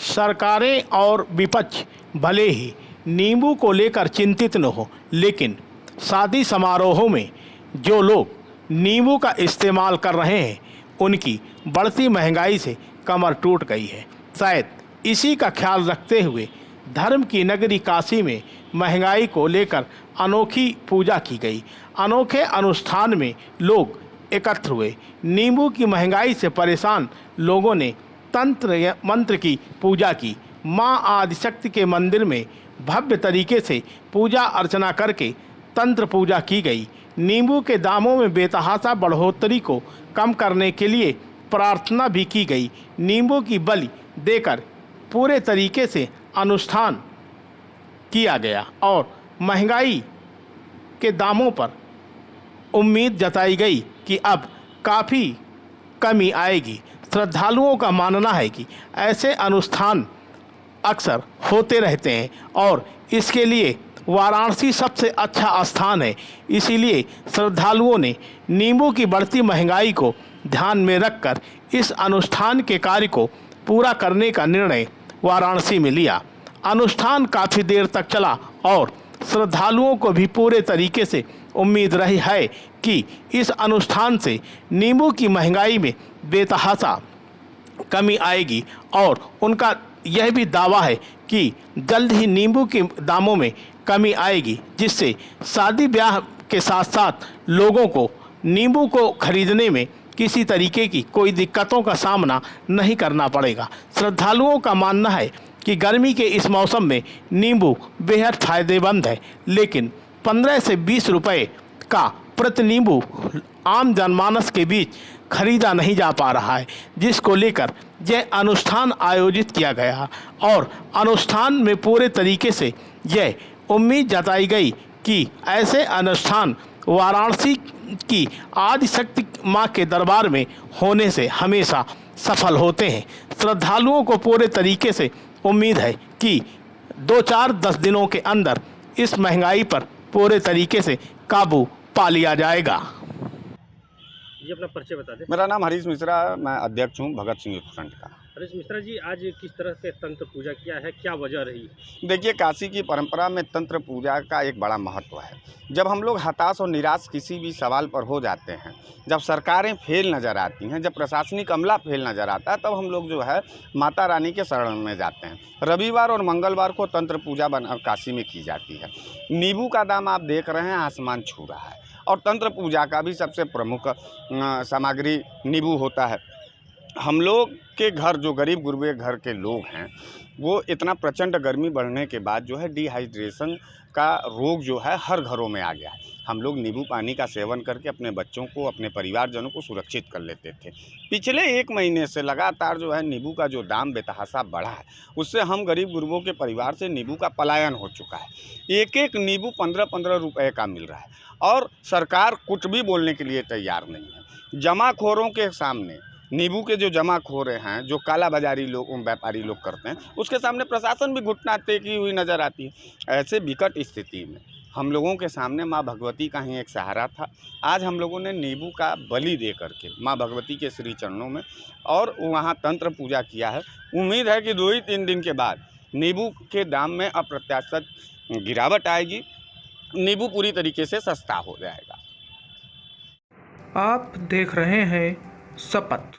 सरकारें और विपक्ष भले ही नींबू को लेकर चिंतित न हो, लेकिन शादी समारोहों में जो लोग नींबू का इस्तेमाल कर रहे हैं उनकी बढ़ती महंगाई से कमर टूट गई है। शायद इसी का ख्याल रखते हुए धर्म की नगरी काशी में महंगाई को लेकर अनोखी पूजा की गई। अनोखे अनुष्ठान में लोग एकत्र हुए। नींबू की महंगाई से परेशान लोगों ने तंत्र मंत्र की पूजा की। मां आदिशक्ति के मंदिर में भव्य तरीके से पूजा अर्चना करके तंत्र पूजा की गई। नींबू के दामों में बेतहाशा बढ़ोतरी को कम करने के लिए प्रार्थना भी की गई। नींबू की बलि देकर पूरे तरीके से अनुष्ठान किया गया और महंगाई के दामों पर उम्मीद जताई गई कि अब काफ़ी कमी आएगी। श्रद्धालुओं का मानना है कि ऐसे अनुष्ठान अक्सर होते रहते हैं और इसके लिए वाराणसी सबसे अच्छा स्थान है। इसीलिए श्रद्धालुओं ने नींबू की बढ़ती महंगाई को ध्यान में रखकर इस अनुष्ठान के कार्य को पूरा करने का निर्णय वाराणसी में लिया। अनुष्ठान काफ़ी देर तक चला और श्रद्धालुओं को भी पूरे तरीके से उम्मीद रही है कि इस अनुष्ठान से नींबू की महंगाई में बेतहाशा कमी आएगी और उनका यह भी दावा है कि जल्द ही नींबू के दामों में कमी आएगी, जिससे शादी ब्याह के साथ साथ लोगों को नींबू को खरीदने में किसी तरीके की कोई दिक्कतों का सामना नहीं करना पड़ेगा। श्रद्धालुओं का मानना है कि गर्मी के इस मौसम में नींबू बेहद फायदेमंद है, लेकिन 15 से 20 रुपए का प्रति नींबू आम जनमानस के बीच खरीदा नहीं जा पा रहा है, जिसको लेकर यह अनुष्ठान आयोजित किया गया और अनुष्ठान में पूरे तरीके से यह उम्मीद जताई गई कि ऐसे अनुष्ठान वाराणसी की आदिशक्ति माँ के दरबार में होने से हमेशा सफल होते हैं। श्रद्धालुओं को पूरे तरीके से उम्मीद है कि 2-4-10 दिनों के अंदर इस महंगाई पर पूरे तरीके से काबू पा लिया जाएगा। जी, अपना परिचय बता दें। मेरा नाम हरीश मिश्रा, मैं अध्यक्ष हूँ भगत सिंह यूथ फ्रंट का। हरीश मिश्रा जी, आज किस तरह से तंत्र पूजा किया है, क्या वजह रही? देखिए, काशी की परंपरा में तंत्र पूजा का एक बड़ा महत्व है। जब हम लोग हताश और निराश किसी भी सवाल पर हो जाते हैं, जब सरकारें फेल नज़र आती हैं, जब प्रशासनिक अमला फेल नज़र आता है, तब हम लोग जो है माता रानी के शरण में जाते हैं। रविवार और मंगलवार को तंत्र पूजा काशी में की जाती है। नींबू का दाम आप देख रहे हैं आसमान छू रहा है और तंत्र पूजा का भी सबसे प्रमुख सामग्री नींबू होता है। हम लोग के घर जो गरीब गुरबे घर के लोग हैं, वो इतना प्रचंड गर्मी बढ़ने के बाद जो है डिहाइड्रेशन का रोग जो है हर घरों में आ गया है। हम लोग नींबू पानी का सेवन करके अपने बच्चों को, अपने परिवारजनों को सुरक्षित कर लेते थे। पिछले 1 महीने से लगातार जो है नींबू का जो दाम बेतहाशा बढ़ा है, उससे हम गरीब गुरबों के परिवार से नींबू का पलायन हो चुका है। एक नींबू 15-15 रुपए का मिल रहा है और सरकार कुछ भी बोलने के लिए तैयार नहीं है। जमाखोरों के सामने नींबू के जो जमाखोर हैं, जो कालाबाजारी लोग, व्यापारी लोग करते हैं, उसके सामने प्रशासन भी घुटना टेकी हुई नज़र आती है। ऐसे विकट स्थिति में हम लोगों के सामने माँ भगवती का ही एक सहारा था। आज हम लोगों ने नींबू का बलि दे करके माँ भगवती के श्री चरणों में और वहाँ तंत्र पूजा किया है। उम्मीद है कि 2-3 दिन के बाद नींबू के दाम में अप्रत्याशित गिरावट आएगी, नींबू पूरी तरीके से सस्ता हो जाएगा। आप देख रहे हैं शपथ।